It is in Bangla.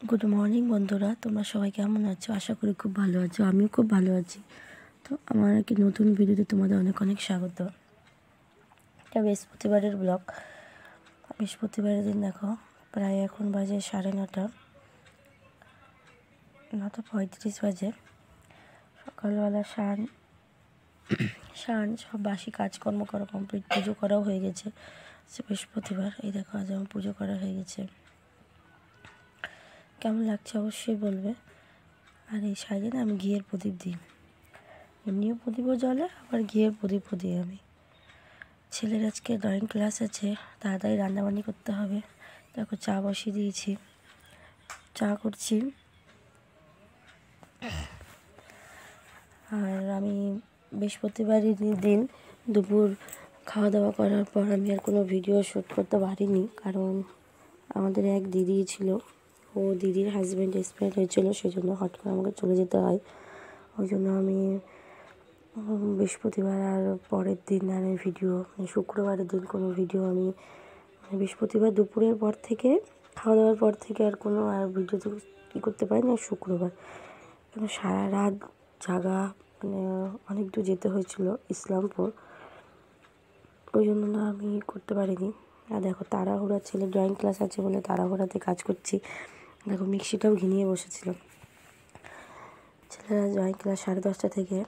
গুড মর্নিং বন্ধুরা, তোমরা সবাই কেমন আছো? আশা করি খুব ভালো আছো। আমিও খুব ভালো আছি। তো আমার কি নতুন ভিডিওতে তোমাদের অনেক অনেক স্বাগত। এটা বৃহস্পতিবারের ব্লগ। বৃহস্পতিবারের দিন দেখো, প্রায় এখন বাজে 9:30, 9:35 বাজে। সকালবেলা স্নান সব বাসি কাজকর্ম করা কমপ্লিট, পুজো করাও হয়ে গেছে। বৃহস্পতিবার, এই দেখো আজ আমার পুজো করা হয়ে গেছে। কেমন লাগছে অবশ্যই বলবে। আর এই সাইডে না আমি ঘিয়ের প্রদীপ দিই, এমনিও প্রদীপও জ্বলে, আবার ঘিয়ের প্রদীপও দিই আমি। ছেলের আজকে ড্রয়িং ক্লাস আছে, তাড়াতাড়ি রান্নাবান্নি করতে হবে। দেখো চা বসিয়ে দিয়েছি, চা করছি। আর আমি বৃহস্পতিবারের দিন দুপুর খাওয়া দাওয়া করার পর আমি আর কোনো ভিডিও শ্যুট করতে পারিনি, কারণ আমাদের এক দিদি ছিল, ও দিদির হাজব্যান্ড এক্সপায়ার হয়েছিলো, সেই জন্য হট করে আমাকে চলে যেতে হয়। ওই জন্য আমি বৃহস্পতিবার আর পরের দিন আর ভিডিও, শুক্রবারের দিন কোনো ভিডিও আমি বৃহস্পতিবার দুপুরের পর থেকে, খাওয়া দাওয়ার পর থেকে আর কোনো ভিডিও তো কী করতে পারি না। শুক্রবার কেন সারা রাত জাগা, অনেক দূর যেতে হয়েছিল, ইসলামপুর, ওই জন্য না আমি করতে পারিনি। আর দেখো তাড়াহুড়া, ছেলে ড্রয়িং ক্লাস আছে বলে তাড়াহুড়াতে কাজ করছি। দেখো মিক্সিটাও ঘিনিয়ে বসেছিল। ছেলেরা ড্রয়িং ক্লাস 10:30 থেকে